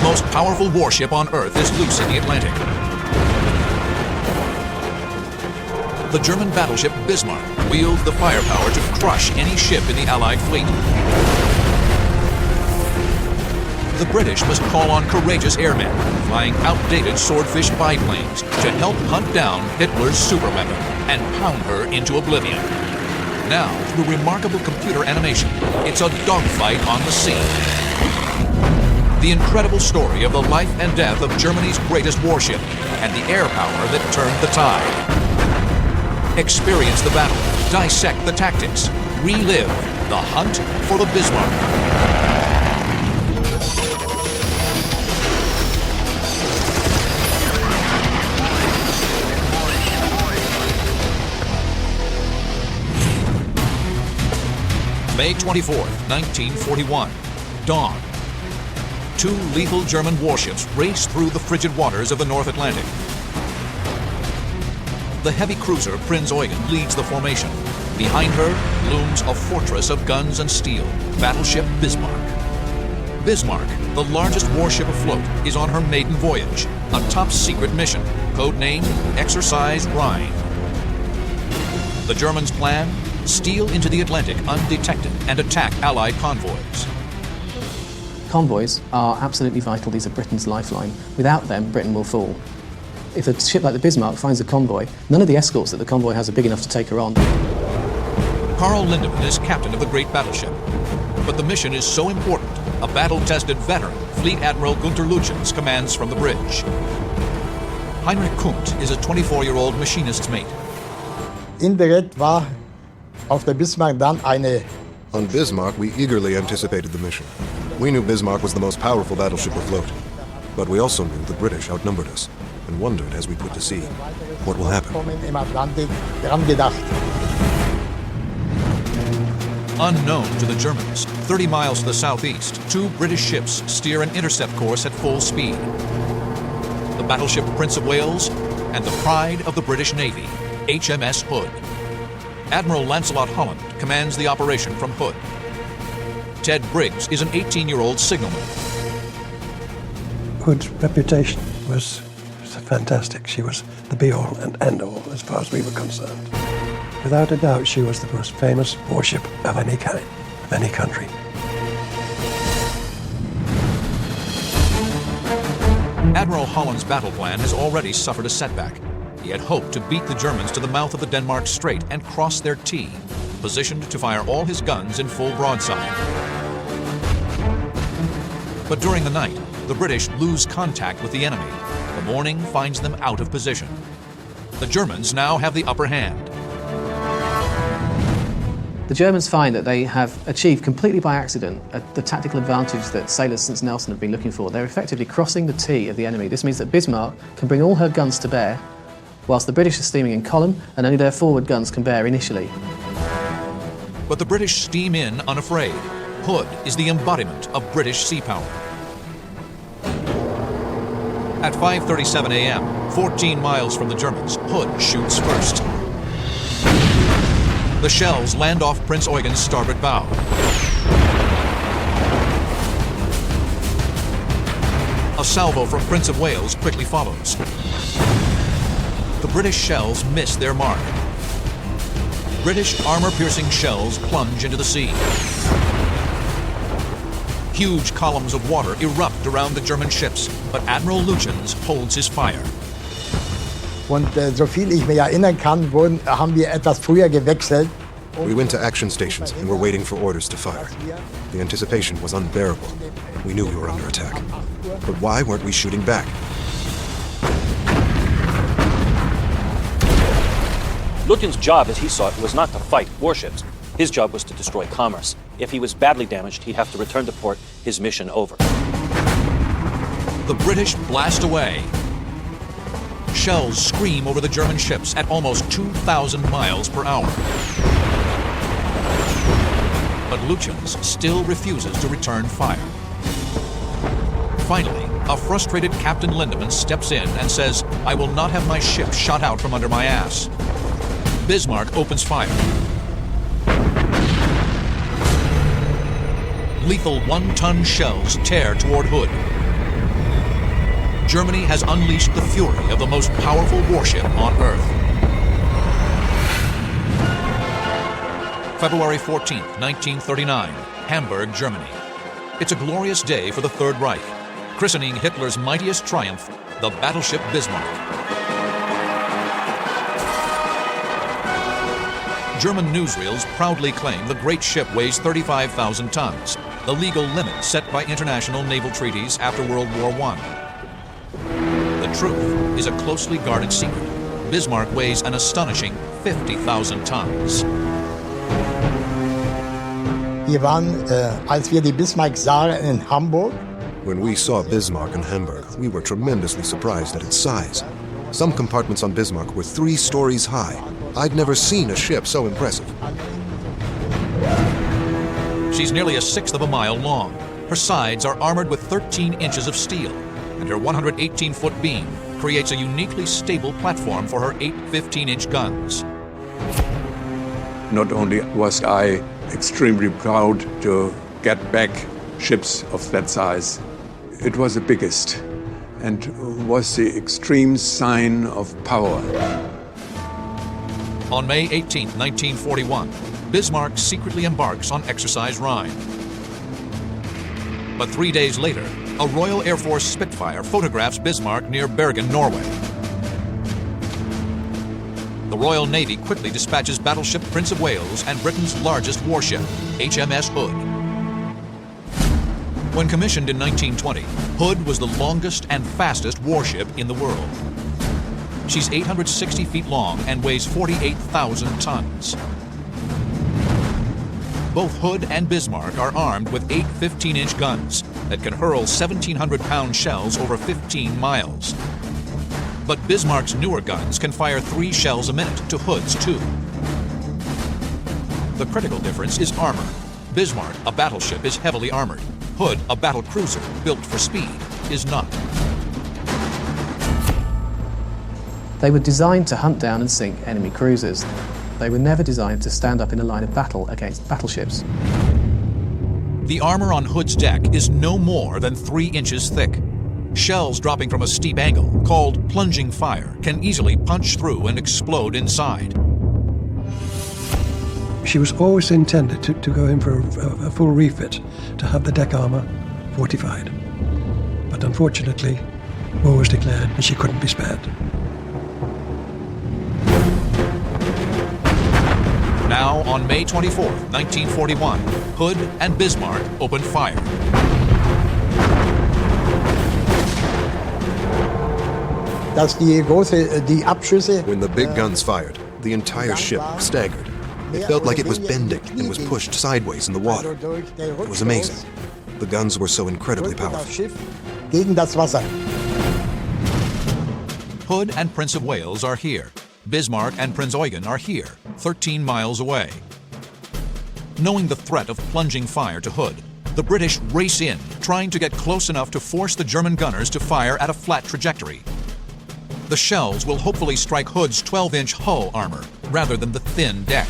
most powerful warship on Earth is loose in the Atlantic. The German battleship Bismarck wields the firepower to crush any ship in the Allied fleet. The British must call on courageous airmen flying outdated swordfish biplanes to help hunt down Hitler's superweapon and pound her into oblivion. Now, through remarkable computer animation, it's a dogfight on the sea. The incredible story of the life and death of Germany's greatest warship and the air power that turned the tide. Experience the battle, dissect the tactics, relive the hunt for the Bismarck. May 24th, 1941, dawn. Two lethal German warships race through the frigid waters of the North Atlantic. The heavy cruiser Prinz Eugen leads the formation. Behind her looms a fortress of guns and steel, battleship Bismarck. Bismarck, the largest warship afloat, is on her maiden voyage, a top-secret mission, codenamed Exercise Rhine. The Germans plan: steal into the Atlantic undetected and attack Allied convoys. Convoys are absolutely vital. These are Britain's lifeline. Without them, Britain will fall. If a ship like the Bismarck finds a convoy, none of the escorts that the convoy has are big enough to take her on. Karl Lindemann is captain of the great battleship. But the mission is so important, a battle-tested veteran, Fleet Admiral Günther Lütjens, commands from the bridge. Heinrich Kundt is a 24-year-old machinist's mate. Indirekt war auf der Bismarck dann eine. On Bismarck, we eagerly anticipated the mission. We knew Bismarck was the most powerful battleship afloat. But we also knew the British outnumbered us, and wondered as we put to sea, what will happen? Im Atlantik dran gedacht. Unknown to the Germans, 30 miles to the southeast, two British ships steer an intercept course at full speed. The battleship Prince of Wales and the pride of the British Navy, HMS Hood. Admiral Lancelot Holland commands the operation from Hood. Ted Briggs is an 18-year-old signalman. Hood's reputation was fantastic. She was the be-all and end-all as far as we were concerned. Without a doubt, she was the most famous warship of any kind, of any country. Admiral Holland's battle plan has already suffered a setback. He had hoped to beat the Germans to the mouth of the Denmark Strait and cross their T, positioned to fire all his guns in full broadside. But during the night, the British lose contact with the enemy. The morning finds them out of position. The Germans now have the upper hand. The Germans find that they have achieved completely by accident the tactical advantage that sailors since Nelson have been looking for. They're effectively crossing the T of the enemy. This means that Bismarck can bring all her guns to bear, whilst the British are steaming in column and only their forward guns can bear initially. But the British steam in unafraid. Hood is the embodiment of British sea power. At 5:37 a.m., 14 miles from the Germans, Hood shoots first. The shells land off Prince Eugen's starboard bow. A salvo from Prince of Wales quickly follows. The British shells miss their mark. British armor-piercing shells plunge into the sea. Huge columns of water erupt around the German ships, but Admiral Lütjens holds his fire. Und so viel ich mich erinnern kann, haben wir etwas früher gewechselt. We went to action stations and were waiting for orders to fire. The anticipation was unbearable. We knew we were under attack. But why weren't we shooting back? Lütjens' job, as he saw it, was not to fight warships. His job was to destroy commerce. If he was badly damaged, he'd have to return to port, his mission over. The British blast away. Shells scream over the German ships at almost 2,000 miles per hour. But Lütjens still refuses to return fire. Finally, a frustrated Captain Lindemann steps in and says, "I will not have my ship shot out from under my ass." Bismarck opens fire. Lethal one-ton shells tear toward Hood. Germany has unleashed the fury of the most powerful warship on Earth. February 14, 1939, Hamburg, Germany. It's a glorious day for the Third Reich, christening Hitler's mightiest triumph, the battleship Bismarck. German newsreels proudly claim the great ship weighs 35,000 tons, the legal limit set by international naval treaties after World War I. The truth is a closely guarded secret. Bismarck weighs an astonishing 50,000 tons. Wir waren, als wir die Bismarck sahen in Hamburg, When we saw Bismarck in Hamburg, we were tremendously surprised at its size. Some compartments on Bismarck were 3 stories high. I'd never seen a ship so impressive. She's nearly 1/6 of a mile long. Her sides are armored with 13 inches of steel, and her 118-foot beam creates a uniquely stable platform for her 8 15-inch guns. Not only was I extremely proud to get back ships of that size, it was the biggest and was the extreme sign of power. On May 18, 1941, Bismarck secretly embarks on Exercise Rhine. But 3 days later, a Royal Air Force Spitfire photographs Bismarck near Bergen, Norway. The Royal Navy quickly dispatches battleship Prince of Wales and Britain's largest warship, HMS Hood. When commissioned in 1920, Hood was the longest and fastest warship in the world. She's 860 feet long and weighs 48,000 tons. Both Hood and Bismarck are armed with 8 15-inch guns that can hurl 1,700-pound shells over 15 miles. But Bismarck's newer guns can fire 3 shells a minute to Hood's 2. The critical difference is armor. Bismarck, a battleship, is heavily armored. Hood, a battle cruiser built for speed, is not. They were designed to hunt down and sink enemy cruisers. They were never designed to stand up in a line of battle against battleships. The armor on Hood's deck is no more than 3 inches thick. Shells dropping from a steep angle, called plunging fire, can easily punch through and explode inside. She was always intended to go in for a full refit, to have the deck armor fortified. But unfortunately, war was declared and she couldn't be spared. Now, on May 24, 1941, Hood and Bismarck opened fire. die Abschüsse. When the big guns fired, the entire ship staggered. It felt like it was bending and was pushed sideways in the water. It was amazing. The guns were so incredibly powerful. Gegen das Wasser. Hood and Prince of Wales are here. Bismarck and Prinz Eugen are here, 13 miles away. Knowing the threat of plunging fire to Hood, the British race in, trying to get close enough to force the German gunners to fire at a flat trajectory. The shells will hopefully strike Hood's 12-inch hull armor rather than the thin deck.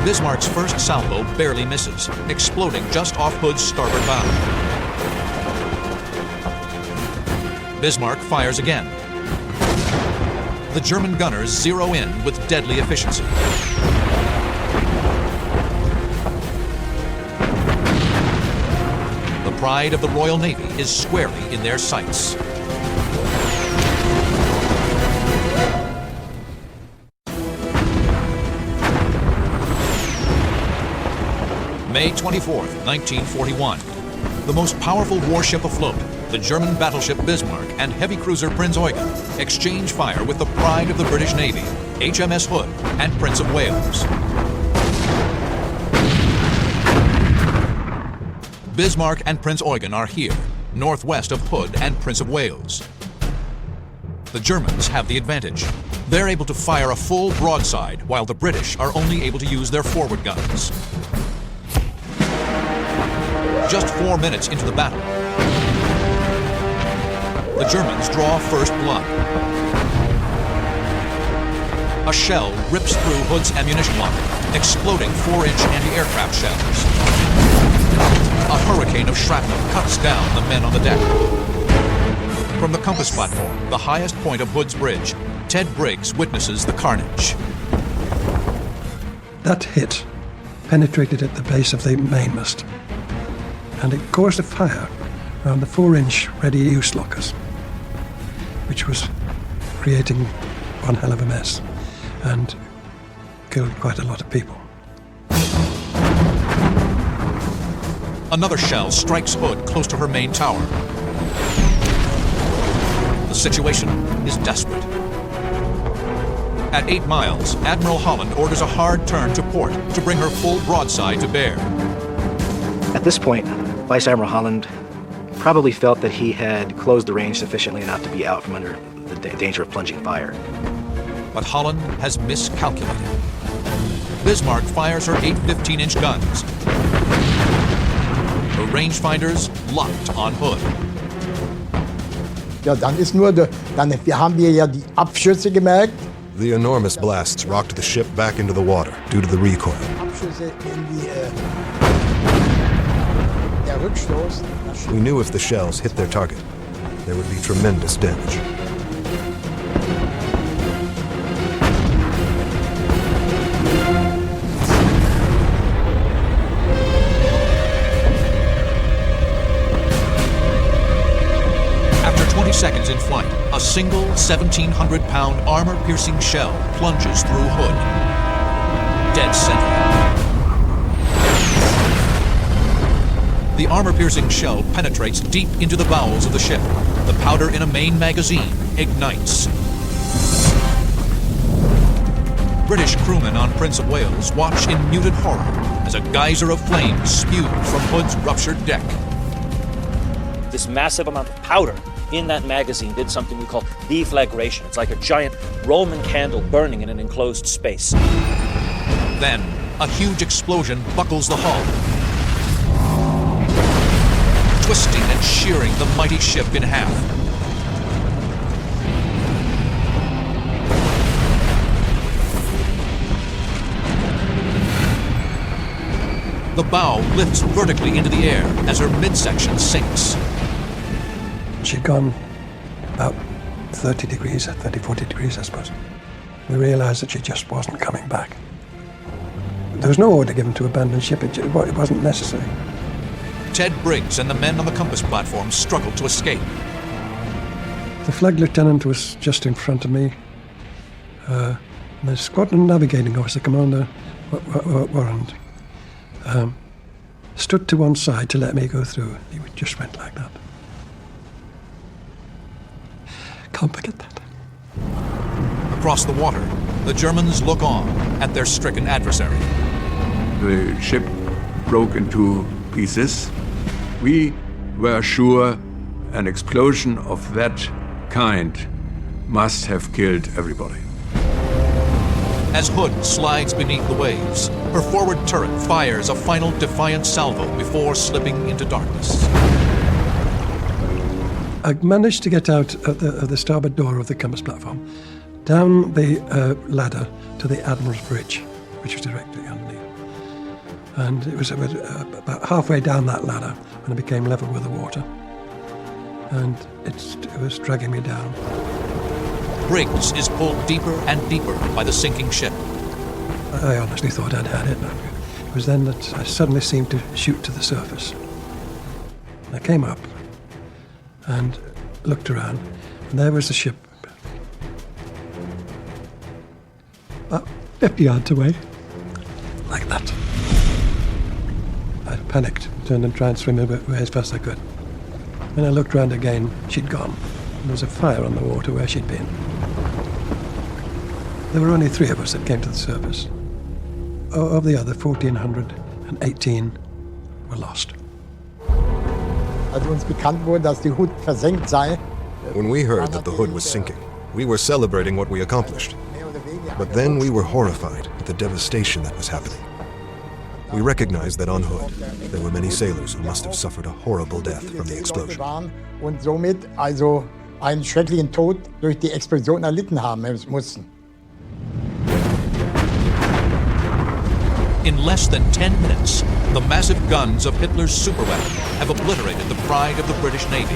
Bismarck's first salvo barely misses, exploding just off Hood's starboard bow. Bismarck fires again. The German gunners zero in with deadly efficiency. The pride of the Royal Navy is squarely in their sights. May 24th, 1941. The most powerful warship afloat, the German battleship Bismarck and heavy cruiser Prinz Eugen, exchange fire with the pride of the British Navy, HMS Hood and Prince of Wales. Bismarck and Prinz Eugen are here, northwest of Hood and Prince of Wales. The Germans have the advantage. They're able to fire a full broadside, while the British are only able to use their forward guns. Just 4 minutes into the battle, the Germans draw first blood. A shell rips through Hood's ammunition locker, exploding 4-inch anti-aircraft shells. A hurricane hurricane of shrapnel cuts down the men on the deck. From the compass platform, the highest point of Hood's Bridge, Ted Briggs witnesses the carnage. That hit penetrated at the base of the mainmast, and it caused a fire around the 4-inch ready-use lockers, which was creating one hell of a mess and killed quite a lot of people. Another shell strikes Hood close to her main tower. The situation is desperate. At 8 miles, Admiral Holland orders a hard turn to port to bring her full broadside to bear. At this point, Vice Admiral Holland probably felt that he had closed the range sufficiently not to be out from under the danger of plunging fire. But Holland has miscalculated. Bismarck fires her 8 15-inch guns. Her rangefinders locked on Hood. Ja, dann ist nur, haben wir ja die Abschüsse gemerkt. The enormous blasts rocked the ship back into the water due to the recoil. Abschüsse in die, der Rückstoß. We knew if the shells hit their target, there would be tremendous damage. After 20 seconds in flight, a single 1,700-pound armor-piercing shell plunges through Hood. Dead center. The armor-piercing shell penetrates deep into the bowels of the ship. The powder in a main magazine ignites. British crewmen on Prince of Wales watch in muted horror as a geyser of flames spews from Hood's ruptured deck. This massive amount of powder in that magazine did something we call deflagration. It's like a giant Roman candle burning in an enclosed space. Then, a huge explosion buckles the hull, twisting and shearing the mighty ship in half. The bow lifts vertically into the air as her midsection sinks. She'd gone about 30 degrees, 30, 40 degrees, I suppose. We realized that she just wasn't coming back. There was no order given to abandon ship. It wasn't necessary. Ted Briggs and the men on the compass platform struggled to escape. The flag lieutenant was just in front of me. And the squadron navigating officer, Commander Warrant, stood to one side to let me go through. He just went like that. Can't forget that. Across the water, the Germans look on at their stricken adversary. The ship broke into pieces. We were sure an explosion of that kind must have killed everybody. As Hood slides beneath the waves, her forward turret fires a final defiant salvo before slipping into darkness. I managed to get out of the starboard door of the compass platform, down the ladder to the Admiral's Bridge, which was directly underneath. And it was about halfway down that ladder when it became level with the water. And it was dragging me down. Briggs is pulled deeper and deeper by the sinking ship. I honestly thought I'd had it. It was then that I suddenly seemed to shoot to the surface. I came up and looked around, and there was the ship, about 50 yards away, like that. I panicked, turned and tried to swim away as fast as I could. When I looked round again, she'd gone. There was a fire on the water where she'd been. There were only 3 of us that came to the surface. Of the other 1,418 were lost. Als uns bekannt wurde, dass die Hood versenkt sei. When we heard that the Hood was sinking, we were celebrating what we accomplished. But then we were horrified at the devastation that was happening. We recognized that on Hood, there were many sailors who must have suffered a horrible death from the explosion. Und somit also einen schrecklichen Tod durch die Explosion erlitten haben mussten. In less than 10 minutes, The massive guns of Hitler's superweapon have obliterated the pride of the British Navy.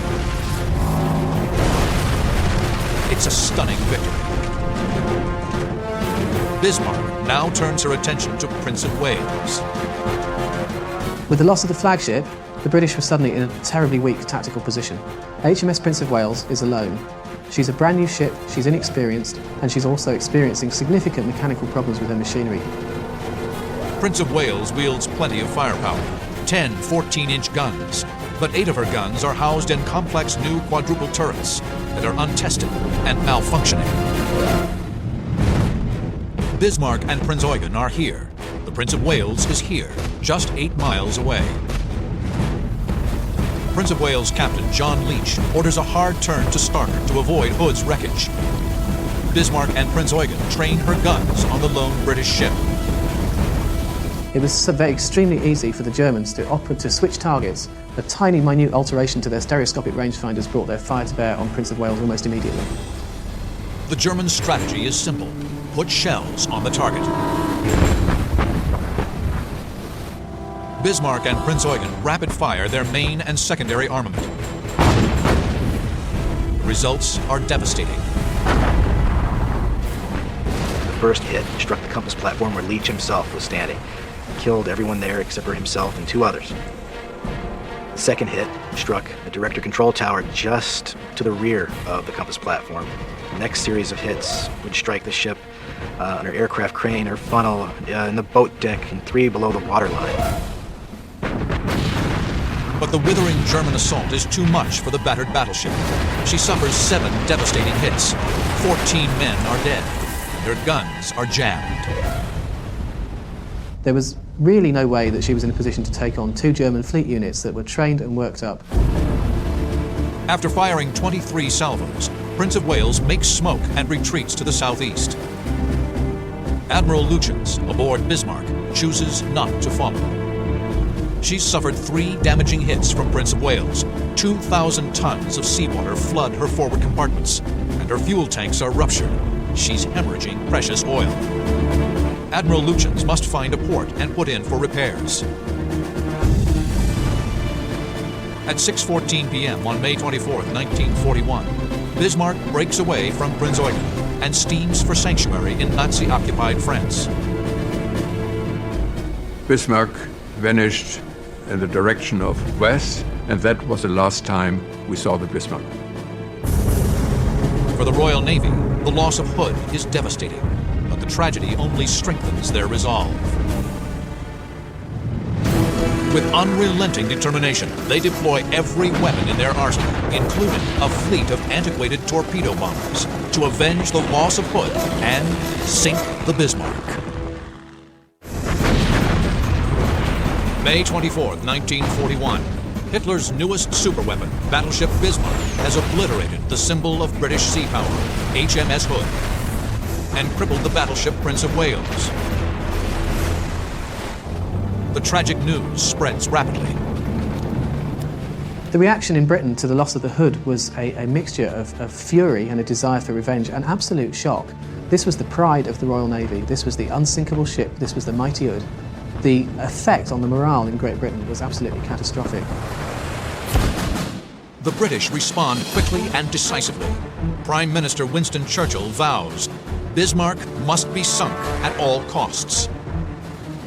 It's a stunning victory. Bismarck now turns her attention to Prince of Wales. With the loss of the flagship, the British were suddenly in a terribly weak tactical position. HMS Prince of Wales is alone. She's a brand new ship, she's inexperienced, and she's also experiencing significant mechanical problems with her machinery. Prince of Wales wields plenty of firepower, 10 14-inch guns, but 8 of her guns are housed in complex new quadruple turrets that are untested and malfunctioning. Bismarck and Prinz Eugen are here. The Prince of Wales is here, just 8 miles away. Prince of Wales Captain John Leach orders a hard turn to starboard to avoid Hood's wreckage. Bismarck and Prinz Eugen train her guns on the lone British ship. It was extremely easy for the Germans to switch targets. A tiny, minute alteration to their stereoscopic rangefinders brought their fire to bear on Prince of Wales almost immediately. The German strategy is simple. Put shells on the target. Bismarck and Prinz Eugen rapid fire their main and secondary armament. The results are devastating. The first hit struck the compass platform where Leach himself was standing. Killed everyone there except for himself and 2 others. The second hit struck a director control tower just to the rear of the compass platform. The next series of hits would strike the ship on her aircraft crane, her funnel, in the boat deck, and 3 below the waterline. But the withering German assault is too much for the battered battleship. She suffers 7 devastating hits. 14 men are dead. Their guns are jammed. There was really no way that she was in a position to take on 2 German fleet units that were trained and worked up. After firing 23 salvos, Prince of Wales makes smoke and retreats to the southeast. Admiral Lutyens, aboard Bismarck, chooses not to follow. She's suffered 3 damaging hits from Prince of Wales. 2,000 tons of seawater flood her forward compartments, and her fuel tanks are ruptured. She's hemorrhaging precious oil. Admiral Lutyens must find a port and put in for repairs. At 6:14 p.m. on May 24, 1941, Bismarck breaks away from Prinz Eugen and steams for sanctuary in Nazi-occupied France. Bismarck vanished in the direction of west, and that was the last time we saw the Bismarck. For the Royal Navy, the loss of Hood is devastating, but the tragedy only strengthens their resolve. With unrelenting determination, they deploy every weapon in their arsenal, including a fleet of antiquated torpedo bombers, to avenge the loss of Hood and sink the Bismarck. May 24, 1941. Hitler's newest superweapon, battleship Bismarck, has obliterated the symbol of British sea power, HMS Hood, and crippled the battleship Prince of Wales. The tragic news spreads rapidly. The reaction in Britain to the loss of the Hood was a mixture of fury and a desire for revenge, an absolute shock. This was the pride of the Royal Navy, this was the unsinkable ship, this was the mighty Hood. The effect on the morale in Great Britain was absolutely catastrophic. The British respond quickly and decisively. Prime Minister Winston Churchill vows Bismarck must be sunk at all costs.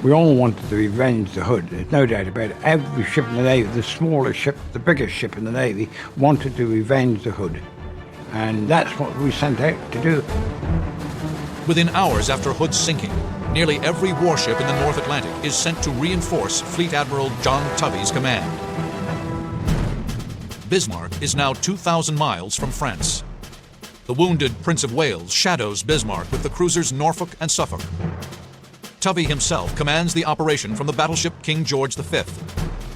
We all wanted to revenge the Hood, there's no doubt about it. Every ship in the Navy, the smallest ship, the biggest ship in the Navy, wanted to revenge the Hood. And that's what we sent out to do. Within hours after Hood's sinking, nearly every warship in the North Atlantic is sent to reinforce Fleet Admiral John Tovey's command. Bismarck is now 2,000 miles from France. The wounded Prince of Wales shadows Bismarck with the cruisers Norfolk and Suffolk. Tovey himself commands the operation from the battleship King George V.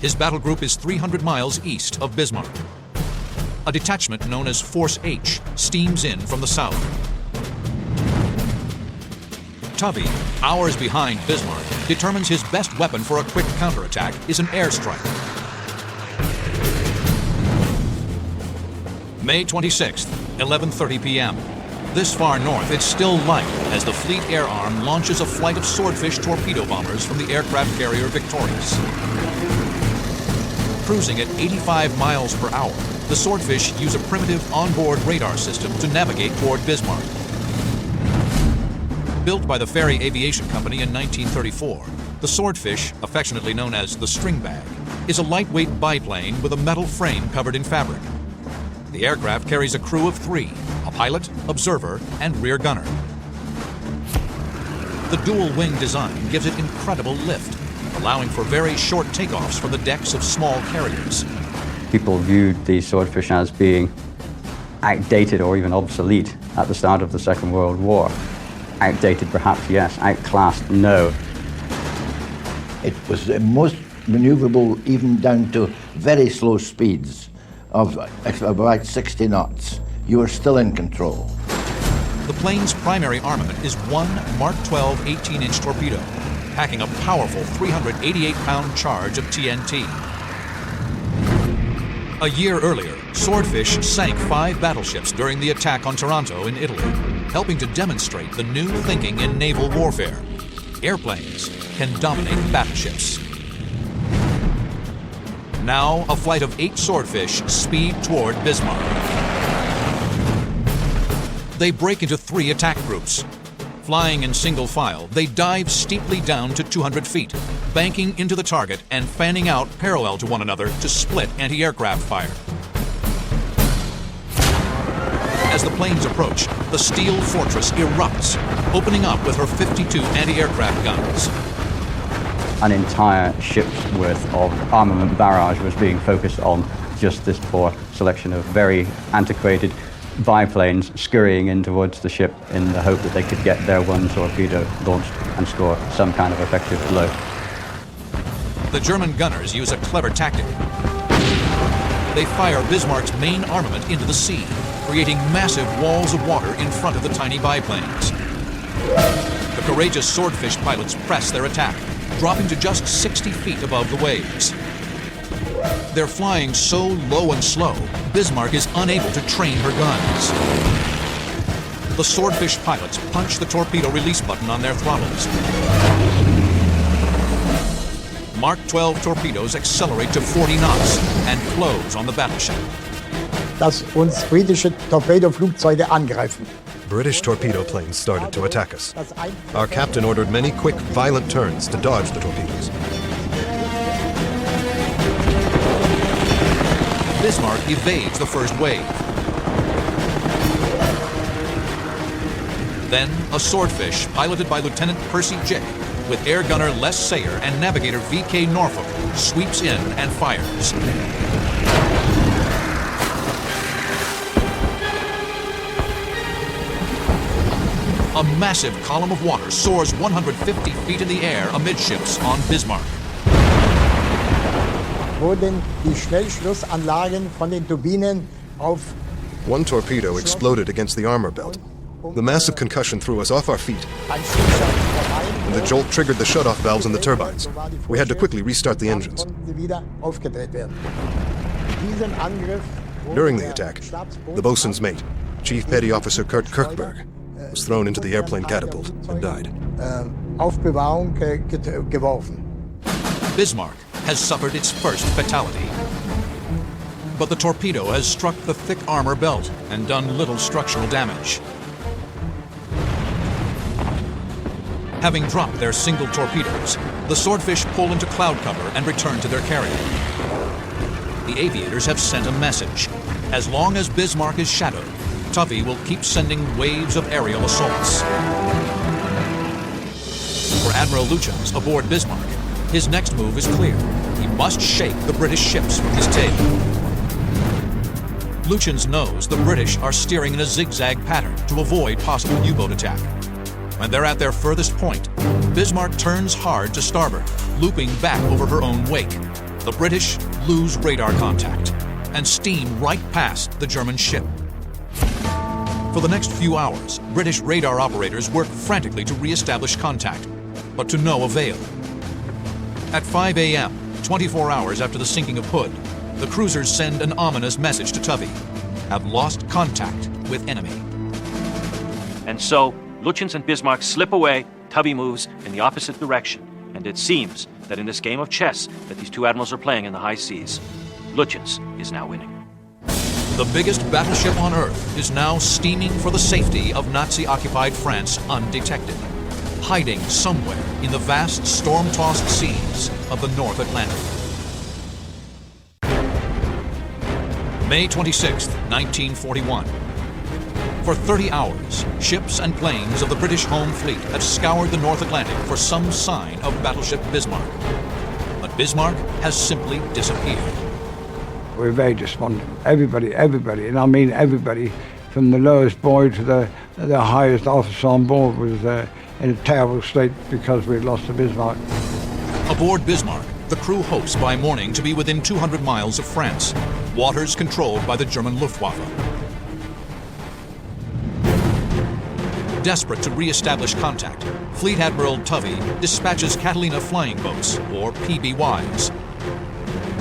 His battle group is 300 miles east of Bismarck. A detachment known as Force H steams in from the south. Tovey, hours behind Bismarck, determines his best weapon for a quick counterattack is an airstrike. May 26th, 11:30 p.m. This far north, it's still light as the Fleet Air Arm launches a flight of Swordfish torpedo bombers from the aircraft carrier Victorious. Cruising at 85 miles per hour, the Swordfish use a primitive onboard radar system to navigate toward Bismarck. Built by the Ferry Aviation Company in 1934, the Swordfish, affectionately known as the String Bag, is a lightweight biplane with a metal frame covered in fabric. The aircraft carries a crew of 3, a pilot, observer, and rear gunner. The dual-wing design gives it incredible lift, allowing for very short takeoffs from the decks of small carriers. People viewed the Swordfish as being outdated or even obsolete at the start of the Second World War. Outdated, perhaps, yes. Outclassed, no. It was most maneuverable even down to very slow speeds of about 60 knots. You were still in control. The plane's primary armament is one Mark 12 18-inch torpedo, packing a powerful 388-pound charge of TNT. A year earlier, Swordfish sank 5 battleships during the attack on Taranto in Italy, helping to demonstrate the new thinking in naval warfare. Airplanes can dominate battleships. Now, a flight of 8 Swordfish speed toward Bismarck. They break into 3 attack groups. Flying in single file, they dive steeply down to 200 feet, banking into the target and fanning out parallel to one another to split anti-aircraft fire. As the planes approach, the steel fortress erupts, opening up with her 52 anti-aircraft guns. An entire ship's worth of armament barrage was being focused on just this poor selection of very antiquated biplanes scurrying in towards the ship in the hope that they could get their one torpedo launched and score some kind of effective blow. The German gunners use a clever tactic. They fire Bismarck's main armament into the sea, creating massive walls of water in front of the tiny biplanes. The courageous Swordfish pilots press their attack, dropping to just 60 feet above the waves. They're flying so low and slow, Bismarck is unable to train her guns. The Swordfish pilots punch the torpedo release button on their throttles. Mark 12 torpedoes accelerate to 40 knots and close on the battleship. Dass uns britische Torpedoflugzeuge angreifen. British torpedo planes started to attack us. Our captain ordered many quick, violent turns to dodge the torpedoes. Bismarck evades the first wave. Then, a Swordfish piloted by Lieutenant Percy Jick, with air gunner Les Sayer and navigator V.K. Norfolk, sweeps in and fires. A massive column of water soars 150 feet in the air amidships on Bismarck. Wurden die Schnellschlussanlagen von den Turbinen auf. One torpedo exploded against the armor belt. The massive concussion threw us off our feet, and the jolt triggered the shutoff valves in the turbines. We had to quickly restart the engines. During the attack, the bosun's mate, Chief Petty Officer Kurt Kirkberg, was thrown into the airplane catapult and died. Aufbewahrung geworfen. Bismarck has suffered its first fatality. But the torpedo has struck the thick armor belt and done little structural damage. Having dropped their single torpedoes, the Swordfish pull into cloud cover and return to their carrier. The aviators have sent a message. As long as Bismarck is shadowed, Tuffy will keep sending waves of aerial assaults. For Admiral Lutyens aboard Bismarck, his next move is clear. He must shake the British ships from his tail. Lutyens knows the British are steering in a zigzag pattern to avoid possible U-boat attack. When they're at their furthest point, Bismarck turns hard to starboard, looping back over her own wake. The British lose radar contact and steam right past the German ship. For the next few hours, British radar operators work frantically to re-establish contact, but to no avail. At 5 a.m., 24 hours after the sinking of Hood, the cruisers send an ominous message to Tuffy: have lost contact with enemy. And so, Lütjens and Bismarck slip away, Tubby moves in the opposite direction, and it seems that in this game of chess that these two admirals are playing in the high seas, Lütjens is now winning. The biggest battleship on Earth is now steaming for the safety of Nazi-occupied France undetected, hiding somewhere in the vast storm-tossed seas of the North Atlantic. May 26, 1941. For 30 hours, ships and planes of the British Home Fleet have scoured the North Atlantic for some sign of battleship Bismarck. But Bismarck has simply disappeared. We're very despondent. Everybody, and I mean everybody, from the lowest boy to the highest officer on board was in a terrible state because we'd lost the Bismarck. Aboard Bismarck, the crew hopes by morning to be within 200 miles of France, waters controlled by the German Luftwaffe. Desperate to re-establish contact, Fleet Admiral Tovey dispatches Catalina flying boats, or PBYs.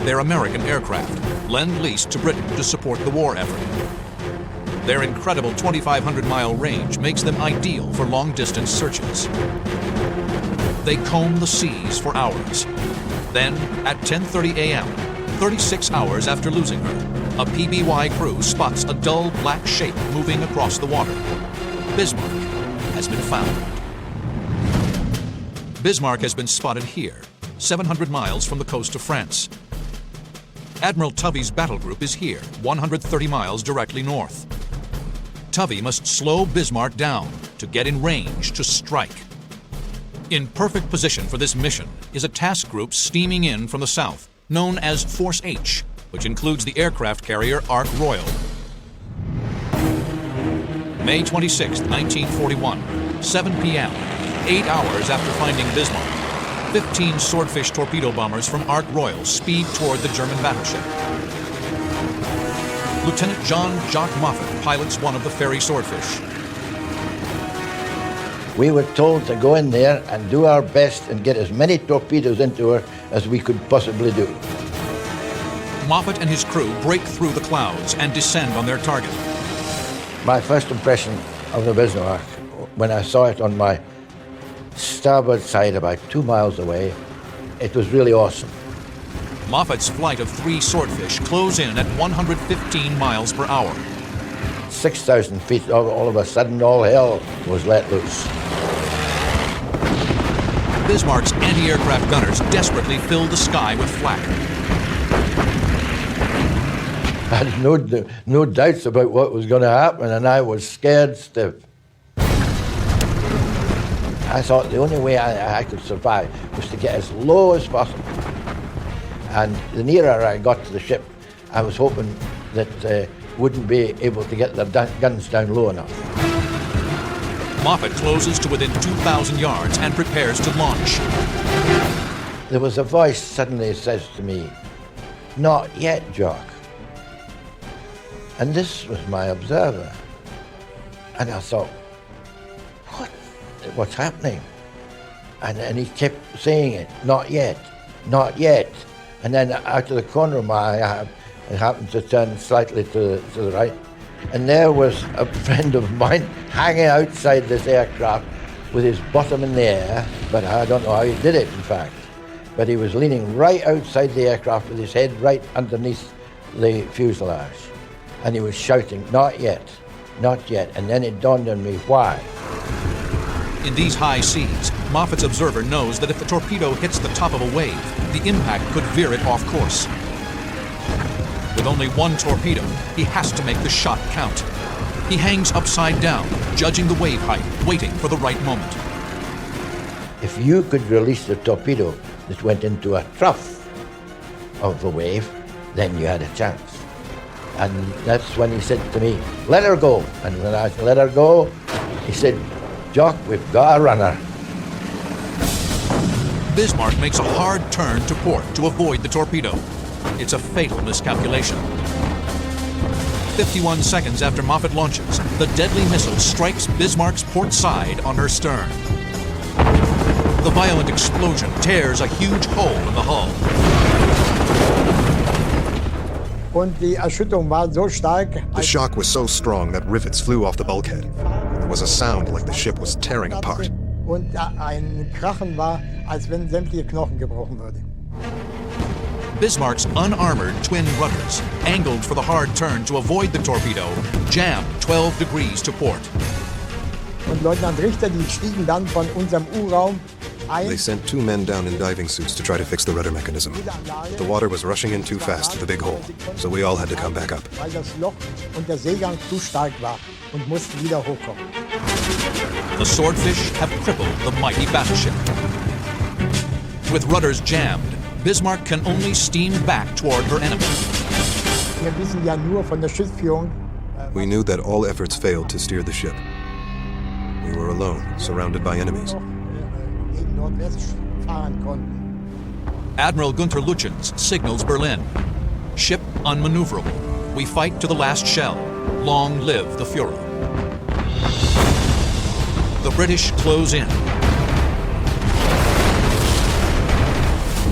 They're American aircraft, lend-leased to Britain to support the war effort. Their incredible 2,500-mile range makes them ideal for long-distance searches. They comb the seas for hours. Then, at 10:30 a.m., 36 hours after losing her, a PBY crew spots a dull black shape moving across the water. Bismarck has been found. Bismarck has been spotted here, 700 miles from the coast of France. Admiral Tovey's battle group is here, 130 miles directly north. Tovey must slow Bismarck down to get in range to strike. In perfect position for this mission is a task group steaming in from the south, known as Force H, which includes the aircraft carrier Ark Royal. May 26, 1941, 7 p.m., 8 hours after finding Bismarck, 15 Swordfish torpedo bombers from Ark Royal speed toward the German battleship. Lieutenant John Jock Moffat pilots one of the ferry Swordfish. We were told to go in there and do our best and get as many torpedoes into her as we could possibly do. Moffat and his crew break through the clouds and descend on their target. My first impression of the Bismarck, when I saw it on my starboard side about 2 miles away, it was really awesome. Moffat's flight of 3 Swordfish close in at 115 miles per hour. 6,000 feet, all of a sudden, all hell was let loose. Bismarck's anti-aircraft gunners desperately filled the sky with flak. I had no doubts about what was going to happen, and I was scared stiff. I thought the only way I could survive was to get as low as possible. And the nearer I got to the ship, I was hoping that wouldn't be able to get their guns down low enough. Moffat closes to within 2,000 yards and prepares to launch. There was a voice suddenly says to me, "Not yet, Jock." And this was my observer. And I thought, what's happening? And he kept saying it, "Not yet, not yet." And then out of the corner of my eye, I happened to turn slightly to the right, and there was a friend of mine hanging outside this aircraft with his bottom in the air, but I don't know how he did it, in fact. But he was leaning right outside the aircraft with his head right underneath the fuselage. And he was shouting, "Not yet, not yet." And then it dawned on me why. In these high seas, Moffat's observer knows that if the torpedo hits the top of a wave, the impact could veer it off course. With only one torpedo, he has to make the shot count. He hangs upside down, judging the wave height, waiting for the right moment. If you could release the torpedo that went into a trough of the wave, then you had a chance. And that's when he said to me, "Let her go." And when I let her go, he said, "Jock, we've got a runner." Bismarck makes a hard turn to port to avoid the torpedo. It's a fatal miscalculation. 51 seconds after Moffat launches, the deadly missile strikes Bismarck's port side on her stern. The violent explosion tears a huge hole in the hull. Und die Erschütterung war so stark. The shock was so strong that rivets flew off the bulkhead. was a sound like the ship was tearing apart. Und ein Krachen war, als wenn sämtliche Knochen gebrochen würden. Bismarck's unarmored twin rudders, angled for the hard turn to avoid the torpedo, jammed 12 degrees to port. Und Leutnant Richter, die stiegen dann von unserem U-Raum ein. They sent 2 men down in diving suits to try to fix the rudder mechanism. The water was rushing in too fast to the big hole, so we all had to come back up. Weil das Loch und der Seegang zu stark war und mussten wieder hochkommen. The Swordfish have crippled the mighty battleship. With rudders jammed, Bismarck can only steam back toward her enemy. Wir wissen ja nur von der Schiffsführung. We knew that all efforts failed to steer the ship. We were alone, surrounded by enemies. Gegen Nordwest fahren konnten. Admiral Gunther Lütjens signals Berlin. Ship unmaneuverable. We fight to the last shell. Long live the Führer. The British close in.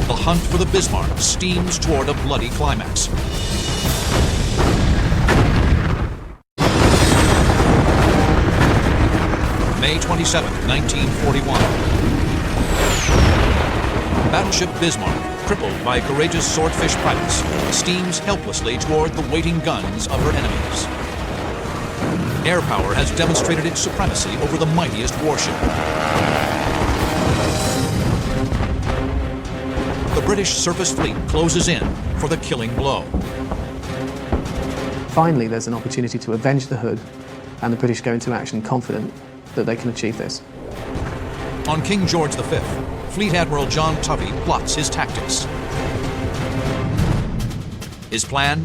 The hunt for the Bismarck steams toward a bloody climax. May 27, 1941. Battleship Bismarck, crippled by courageous Swordfish pilots, steams helplessly toward the waiting guns of her enemies. Air power has demonstrated its supremacy over the mightiest warship. The British surface fleet closes in for the killing blow. Finally, there's an opportunity to avenge the Hood, and the British go into action confident that they can achieve this. On King George V, Fleet Admiral John Tovey plots his tactics. His plan?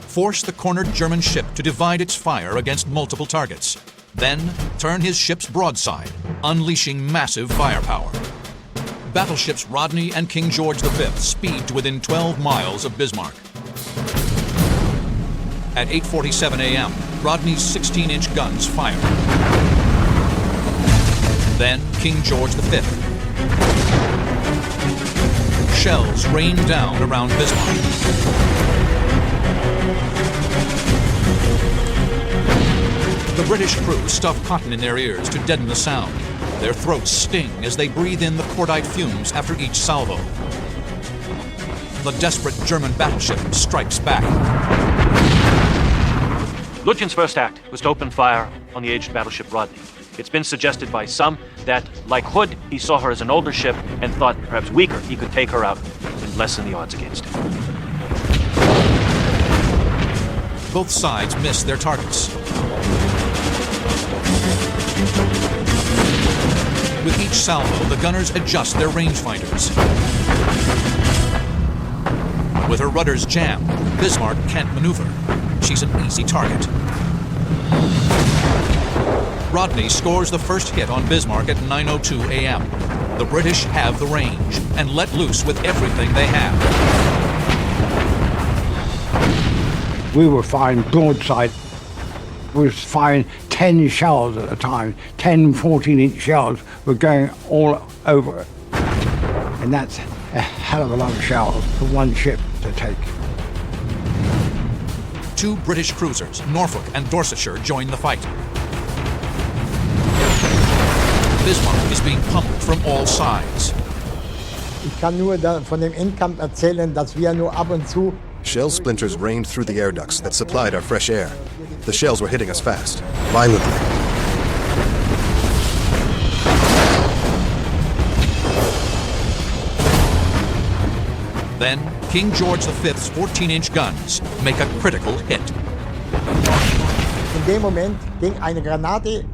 Force the cornered German ship to divide its fire against multiple targets. Then turn his ship's broadside, unleashing massive firepower. Battleships Rodney and King George V speed to within 12 miles of Bismarck. At 8:47 a.m., Rodney's 16-inch guns fire. Then King George V. Shells rain down around Bismarck. The British crew stuff cotton in their ears to deaden the sound. Their throats sting as they breathe in the cordite fumes after each salvo. The desperate German battleship strikes back. Lütjen's first act was to open fire on the aged battleship Rodney. It's been suggested by some that, like Hood, he saw her as an older ship and thought perhaps weaker he could take her out and lessen the odds against him. Both sides miss their targets. With each salvo, the gunners adjust their rangefinders. With her rudders jammed, Bismarck can't maneuver. She's an easy target. Rodney scores the first hit on Bismarck at 9:02 a.m. The British have the range and let loose with everything they have. We were firing broadside. We were firing 10 shells at a time. 10 14-inch shells were going all over it. And that's a hell of a lot of shells for one ship to take. 2 British cruisers, Norfolk and Dorsetshire, join the fight. Bismarck is being pummeled from all sides. Ich kann nur von dem Endkampf erzählen, dass wir nur ab und zu Shell splinters rained through the air ducts that supplied our fresh air. The shells were hitting us fast, violently. Then, King George V's 14-inch guns make a critical hit. in dem Moment ging eine Granate.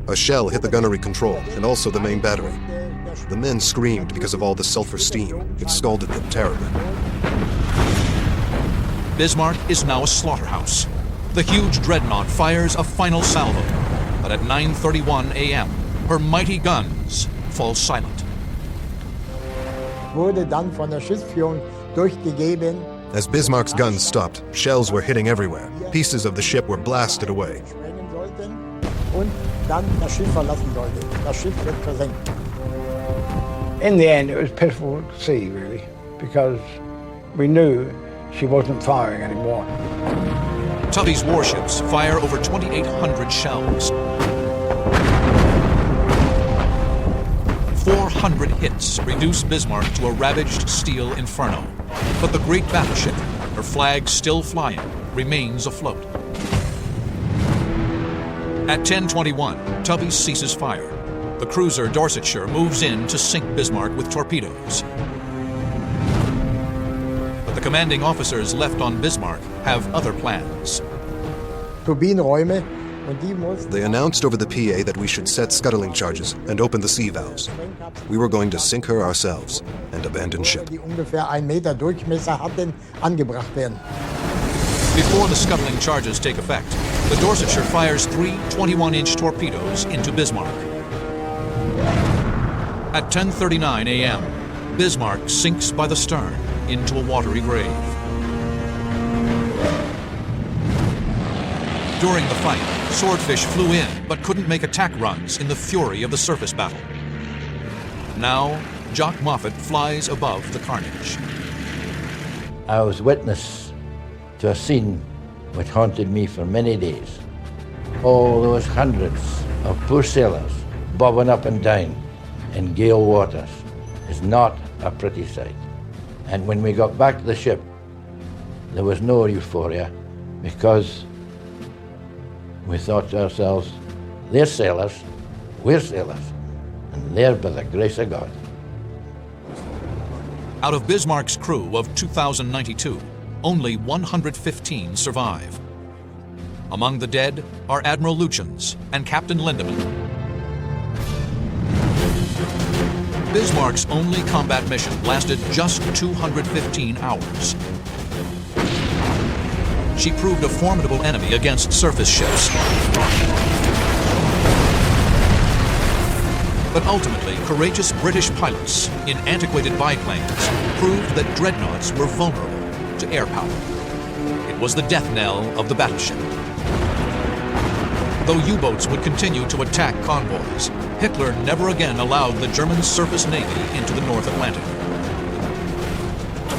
A shell hit the gunnery control and also the main battery. The men screamed because of all the sulfur steam. It scalded them terribly. Bismarck is now a slaughterhouse. The huge dreadnought fires a final salvo, but at 9:31 a.m., her mighty guns fall silent. Wurde dann von der Schiffsführung durchgegeben. As Bismarck's guns stopped, shells were hitting everywhere. Pieces of the ship were blasted away. Sprengen sollten und dann das Schiff verlassen sollte. Das Schiff wird versenkt. In the end, it was pitiful to see, really, because we knew she wasn't firing anymore. Tovey's warships fire over 2,800 shells. 100 hits reduced Bismarck to a ravaged steel inferno. But the great battleship, her flag still flying, remains afloat. At 10:21, Tubby ceases fire. The cruiser Dorsetshire moves in to sink Bismarck with torpedoes. But the commanding officers left on Bismarck have other plans. Turbinenräume und die mussten. They announced over the PA that we should set scuttling charges and open the sea valves. We were going to sink her ourselves and abandon ship. Die ungefähr 1 Meter Durchmesser hatten, angebracht werden. Before the scuttling charges take effect, the Dorsetshire fires 3 21-inch torpedoes into Bismarck. At 10:39 a.m., Bismarck sinks by the stern into a watery grave. During the fight, Swordfish flew in but couldn't make attack runs in the fury of the surface battle. Now, Jock Moffat flies above the carnage. I was witness to a scene which haunted me for many days. All those hundreds of poor sailors bobbing up and down in gale waters is not a pretty sight. And when we got back to the ship, there was no euphoria because we thought to ourselves, they're sailors, we're sailors, and they're by the grace of God. Out of Bismarck's crew of 2,092, only 115 survive. Among the dead are Admiral Lutyens and Captain Lindemann. Bismarck's only combat mission lasted just 215 hours. She proved a formidable enemy against surface ships. But ultimately, courageous British pilots in antiquated biplanes proved that dreadnoughts were vulnerable to air power. It was the death knell of the battleship. Though U-boats would continue to attack convoys, Hitler never again allowed the German surface navy into the North Atlantic.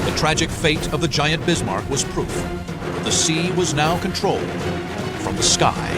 The tragic fate of the giant Bismarck was proof that the sea was now controlled from the sky.